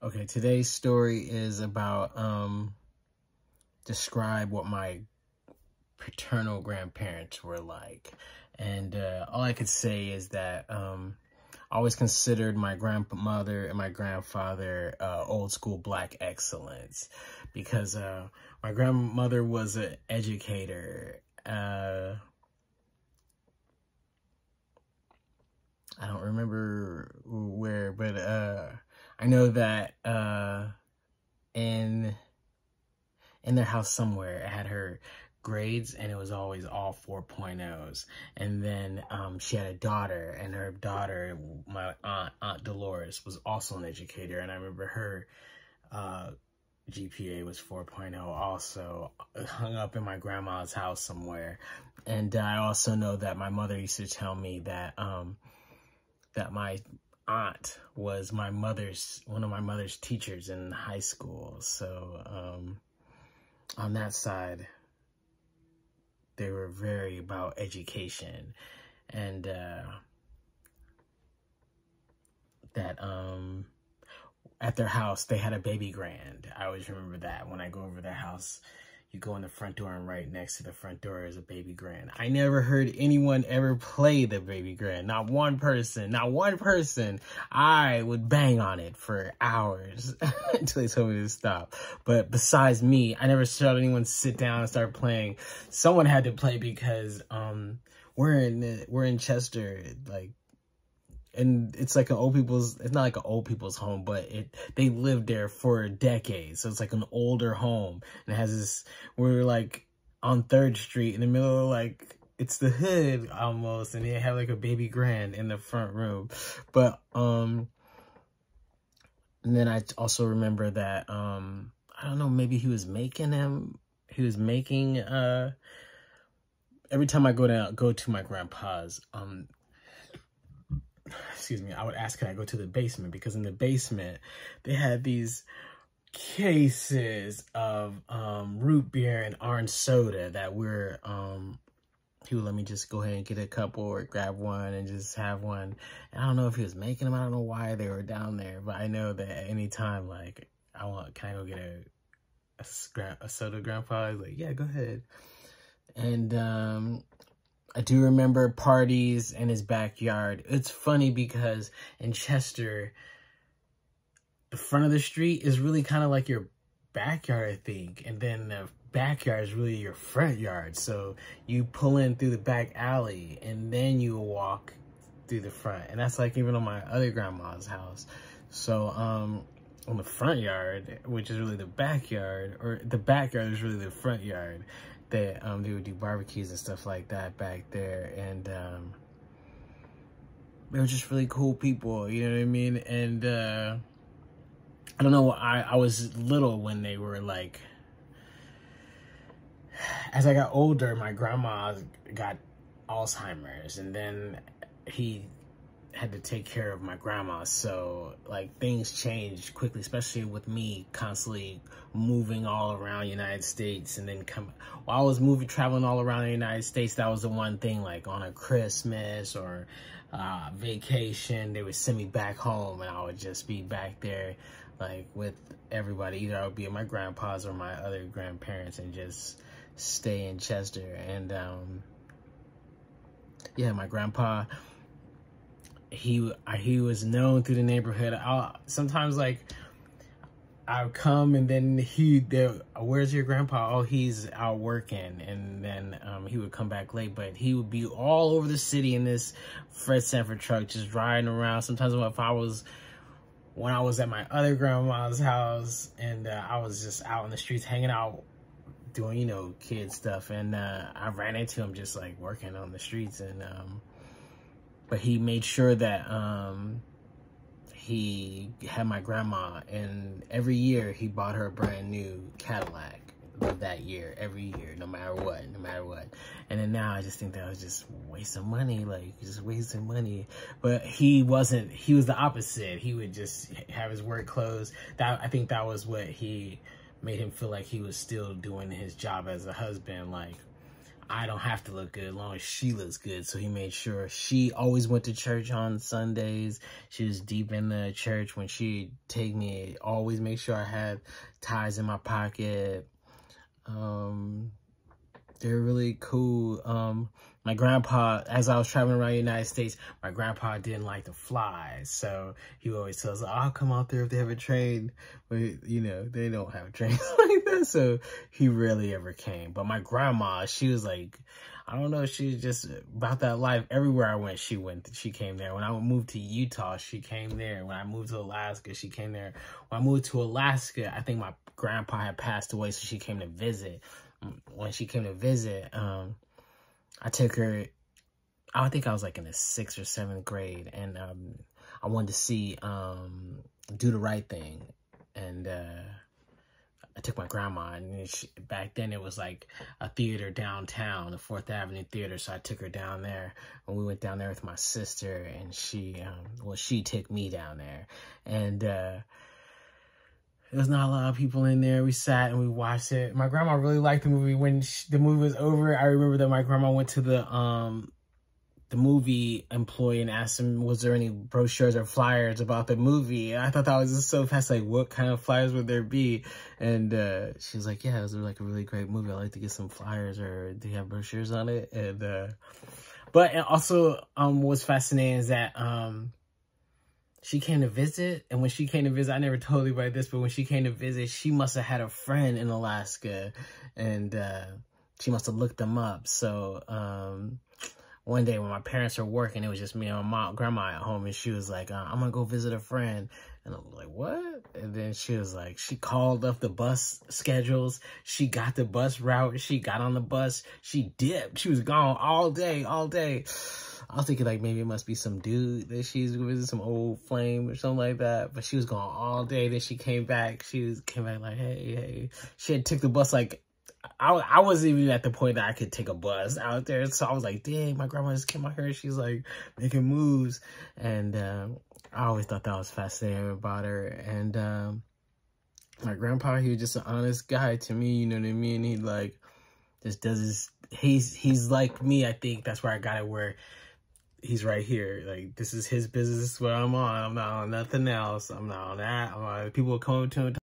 Okay, today's story is about describe what my paternal grandparents were like. And all I could say is that I always considered my grandmother and my grandfather old school Black excellence, because my grandmother was an educator. I don't remember where, but I know that in their house somewhere, it had her grades, and it was always all 4.0s. And then she had a daughter, and her daughter, my aunt Dolores, was also an educator, and I remember her GPA was 4.0 also, hung up in my grandma's house somewhere. And I also know that my mother used to tell me that that my aunt was one of my mother's teachers in high school. So on that side, they were very about education. And that at their house they had a baby grand. I always remember that. When I go over their house, you go in the front door, and right next to the front door is a baby grand. I never heard anyone ever play the baby grand. Not one person. Not one person. I would bang on it for hours until they told me to stop. But besides me, I never saw anyone sit down and start playing. Someone had to play, because we're in Chester, like, and it's like it's not like an old people's home, but they lived there for decades. So it's like an older home, and it has this, we're like on 3rd Street in the middle of, like, it's the hood almost, and they have like a baby grand in the front room. But and then I also remember that I don't know, maybe he was making every time I go to my grandpa's, excuse me, I would ask, can I go to the basement? Because in the basement, they had these cases of root beer and orange soda that were, he would let me just go ahead and get a couple or grab one and just have one. And I don't know if he was making them. I don't know why they were down there, but I know that at any time, like, can I go get a soda, Grandpa? He's like, yeah, go ahead. And I do remember parties in his backyard. It's funny because in Chester, the front of the street is really kind of like your backyard, I think. And then the backyard is really your front yard. So you pull in through the back alley, and then you walk through the front. And that's like even on my other grandma's house. So on the front yard, which is really the backyard, or the backyard is really the front yard, that they would do barbecues and stuff like that back there. And they were just really cool people, you know what I mean? And I don't know, I was little when they were like, as I got older, my grandma got Alzheimer's, and then he had to take care of my grandma. So like things changed quickly, especially with me constantly moving all around the United States. And then while I was traveling all around the United States, that was the one thing, like on a Christmas or vacation, they would send me back home, and I would just be back there like with everybody. Either I would be at my grandpa's or my other grandparents and just stay in Chester. And yeah, my grandpa, he was known through the neighborhood. Sometimes, like, I would come, and then where's your grandpa? Oh, he's out working. And then he would come back late, but he would be all over the city in this Fred Sanford truck, just riding around. Sometimes when I was at my other grandma's house, and I was just out in the streets hanging out, doing, you know, kid stuff, and I ran into him just like working on the streets. And but he made sure that he had my grandma, and every year he bought her a brand new Cadillac that year, every year, no matter what. And then now I just think that was just wasting money, like just wasting money. But he was the opposite. He would just have his work clothes. I think that was what made him feel like he was still doing his job as a husband. Like, I don't have to look good as long as she looks good. So he made sure she always went to church on Sundays. She was deep in the church. When she'd take me, always make sure I had ties in my pocket. They're really cool. My grandpa, as I was traveling around the United States, my grandpa didn't like to fly. So he would always tell us, I'll come out there if they have a train. But, you know, they don't have trains like that. So he rarely ever came. But my grandma, she was like, I don't know, she was just about that life. Everywhere I went, she came there. When I moved to Utah, she came there. When I moved to Alaska, she came there. When I moved to Alaska, I think my grandpa had passed away, so she came to visit. When she came to visit, I took her, I think I was like in the 6th or 7th grade, and I wanted to see Do the Right Thing. And I took my grandma, and back then it was like a theater downtown, the 4th Avenue Theater, so I took her down there, and we went down there with my sister, and she took me down there. And there was not a lot of people in there. We sat and we watched it. My grandma really liked the movie. When the movie was over, I remember that my grandma went to the movie employee and asked him, was there any brochures or flyers about the movie? And I thought that was just so fast. Like, what kind of flyers would there be? And she was like, yeah, it was like a really great movie. I'd like to get some flyers, or do you have brochures on it? And but also what's fascinating is that she came to visit, and when she came to visit, I never told anybody this, but when she came to visit, she must have had a friend in Alaska, and she must have looked them up. So one day when my parents were working, it was just me and my grandma at home, and she was like, I'm gonna go visit a friend. And I was like, what? And then she was like, she called up the bus schedules. She got the bus route. She got on the bus. She dipped. She was gone all day, all day. I was thinking like maybe it must be some dude that she's with, some old flame or something like that. But she was gone all day. Then she came back. Came back like, hey. She had took the bus like, I wasn't even at the point that I could take a bus out there. So I was like, dang, my grandma just came out here. She's like making moves. And I always thought that was fascinating about her. And my grandpa, he was just an honest guy to me, you know what I mean? He like just does his, he's like me, I think. That's where I got it, where he's right here. Like, this is his business, where I'm on. I'm not on nothing else. I'm not on that. People will come to him